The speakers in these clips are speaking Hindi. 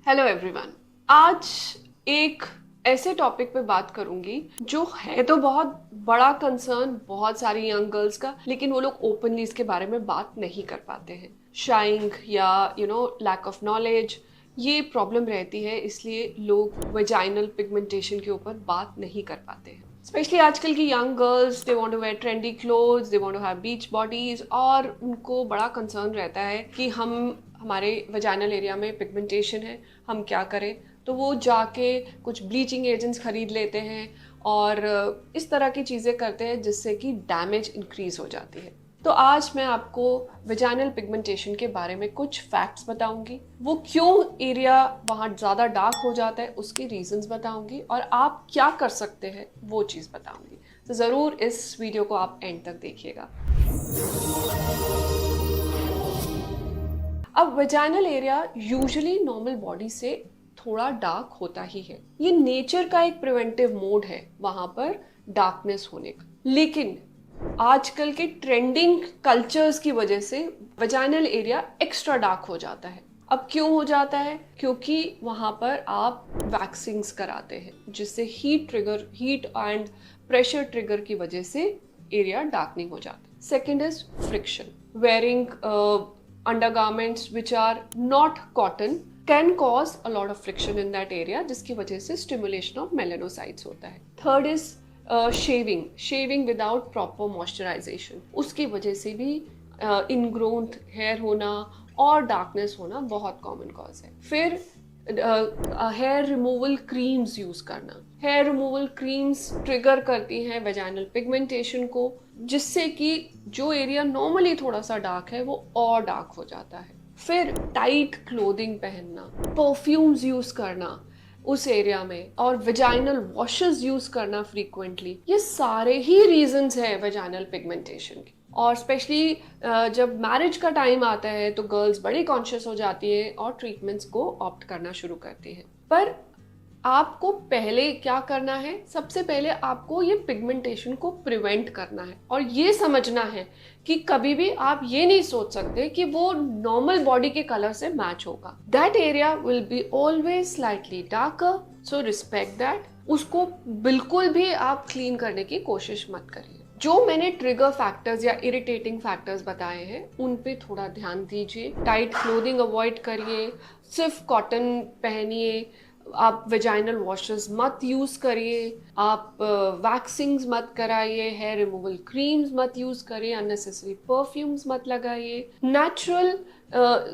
Hello everyone. आज एक ऐसे टॉपिक पे बात करूंगी जो है तो बहुत बड़ा कंसर्न बहुत सारी यंग गर्ल्स का, लेकिन वो लोग ओपनली इसके बारे में बात नहीं कर पाते हैं। शाइंग या लैक ऑफ नॉलेज, ये प्रॉब्लम रहती है, इसलिए लोग वेजाइनल पिगमेंटेशन के ऊपर बात नहीं कर पाते हैं। स्पेशली आजकल की young girls, they want to wear trendy clothes, they want to have beach bodies, और उनको बड़ा कंसर्न रहता है कि हमारे वजाइनल एरिया में पिगमेंटेशन है, हम क्या करें। तो वो जाके कुछ ब्लीचिंग एजेंट्स खरीद लेते हैं और इस तरह की चीज़ें करते हैं जिससे कि डैमेज इंक्रीज हो जाती है। तो आज मैं आपको वजाइनल पिगमेंटेशन के बारे में कुछ फैक्ट्स बताऊंगी, वो क्यों एरिया वहाँ ज़्यादा डार्क हो जाता है उसके रीजंस बताऊंगी, और आप क्या कर सकते हैं वो चीज़ बताऊंगी। तो ज़रूर इस वीडियो को आप एंड तक देखिएगा। अब vaginal area usually normal body से थोड़ा डार्क होता ही है, ये नेचर का एक प्रिवेंटिव मोड है वहां पर डार्कनेस होने का। लेकिन आजकल के ट्रेंडिंग कल्चर्स की वजह से वेजाइनल एरिया एक्स्ट्रा डार्क हो जाता है। अब क्यों हो जाता है? क्योंकि वहां पर आप वैक्सिंग्स कराते हैं, जिससे हीट एंड प्रेशर ट्रिगर की वजह से एरिया डार्कनिंग हो जाता है। Second is friction. Wearing undergarments which are not cotton can cause a lot of friction in that area, जिसकी वजह से stimulation of melanocytes होता है। Third is shaving without proper moisturization, उसकी वजह से भी ingrown hair होना और darkness होना बहुत common cause है। फिर हेयर रिमूवल क्रीम्स यूज करना। हेयर रिमूवल क्रीम्स ट्रिगर करती हैं वेजाइनल पिगमेंटेशन को, जिससे कि जो एरिया नॉर्मली थोड़ा सा डार्क है वो और डार्क हो जाता है। फिर टाइट क्लोथिंग पहनना, परफ्यूम्स यूज करना उस एरिया में, और वेजाइनल वॉशेस यूज करना फ्रीक्वेंटली, ये सारे ही रीजंस हैं वेजाइनल पिगमेंटेशन के। और स्पेशली जब मैरिज का टाइम आता है तो गर्ल्स बड़ी कॉन्शियस हो जाती है और ट्रीटमेंट्स को ऑप्ट करना शुरू करती हैं। पर आपको पहले क्या करना है? सबसे पहले आपको ये पिगमेंटेशन को प्रिवेंट करना है, और ये समझना है कि कभी भी आप ये नहीं सोच सकते कि वो नॉर्मल बॉडी के कलर से मैच होगा। That area will be always slightly darker, so respect that. उसको बिल्कुल भी आप क्लीन करने की कोशिश मत करिए। जो मैंने ट्रिगर फैक्टर्स या इरिटेटिंग फैक्टर्स बताए हैं उन पे थोड़ा ध्यान दीजिए। टाइट क्लोथिंग अवॉइड करिए, सिर्फ कॉटन पहनिए, आप वेजाइनल वॉशेस मत यूज करिए, आप वैक्सिंग्स मत कराइए, हेयर रिमूवल क्रीम्स मत यूज करिए, अननेसेसरी परफ्यूम्स मत लगाइए। नेचुरल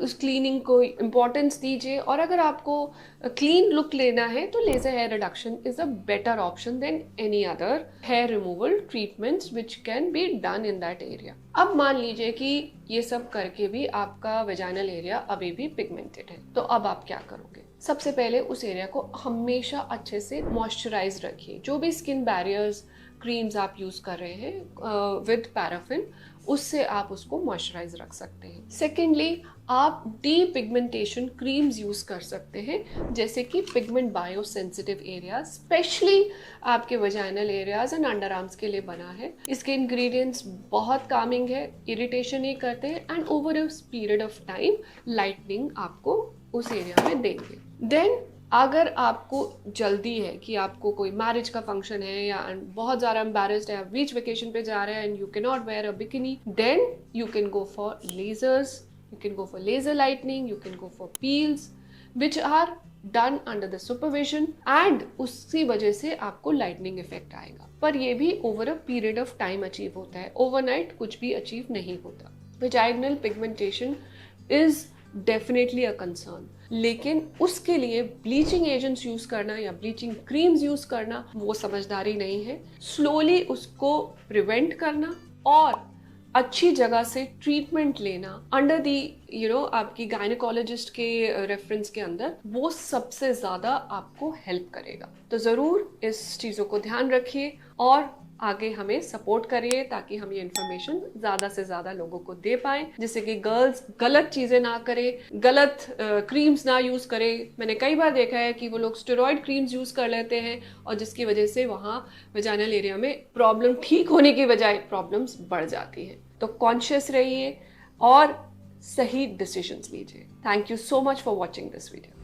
उस क्लीनिंग को इम्पोर्टेंस दीजिए, और अगर आपको क्लीन लुक लेना है तो laser hair reduction is a better option than any other hair removal treatments which can be done in that area. अब मान लीजिए कि ये सब करके भी आपका वेजाइनल एरिया अभी भी पिगमेंटेड है, तो अब आप क्या करोगे? सबसे पहले उस एरिया को हमेशा अच्छे से मॉइस्चराइज रखिए। जो भी स्किन बैरियर्स क्रीम्स आप यूज कर रहे हैं विद पैराफिन, उससे आप उसको मॉइस्चराइज रख सकते हैं। सेकेंडली, आप डी पिगमेंटेशन क्रीम्स यूज कर सकते हैं, जैसे कि pigment bio sensitive area, specially आपके vaginal areas and under arms के लिए बना है। इसके इंग्रेडिएंट्स बहुत कामिंग है, इरिटेशन नहीं करते हैं, and over a period of time lightning आपको उस एरिया में देंगे। देन अगर आपको जल्दी है कि आपको कोई मैरिज का फंक्शन है या बहुत ज़्यादा एम्बैरेस्ड है, आप बीच वेकेशन पे जा रहे हैं and you can not wear a bikini, then you can go for lasers, you can go for laser lightning, you can go for peels which are done under the supervision, and उसकी वजह से आपको लाइटनिंग इफेक्ट आएगा। पर ये भी over a period of time achieve होता है, ओवरनाइट कुछ भी अचीव नहीं होता। Vaginal pigmentation is definitely a concern, लेकिन उसके लिए ब्लीचिंग एजेंट्स यूज करना या ब्लीचिंग क्रीम्स यूज करना वो समझदारी नहीं है। स्लोली उसको प्रिवेंट करना और अच्छी जगह से ट्रीटमेंट लेना अंडर दी आपकी गायनेकोलॉजिस्ट के रेफरेंस के अंदर, वो सबसे ज़्यादा आपको हेल्प करेगा। तो ज़रूर इस चीज़ों को ध्यान रखिए और आगे हमें सपोर्ट करिए ताकि हम ये इन्फॉर्मेशन ज़्यादा से ज़्यादा लोगों को दे पाएँ, जिससे कि गर्ल्स गलत चीज़ें ना करें, गलत क्रीम्स ना यूज़ करें। मैंने कई बार देखा है कि वो लोग स्टेरॉइड क्रीम्स यूज़ कर लेते हैं और जिसकी वजह से वहाँ वेजाइनल एरिया में प्रॉब्लम ठीक होने की बजाय प्रॉब्लम्स बढ़ जाती हैं। तो कॉन्शियस रहिए और सही डिसीजंस लीजिए। Thank you so much for watching this video.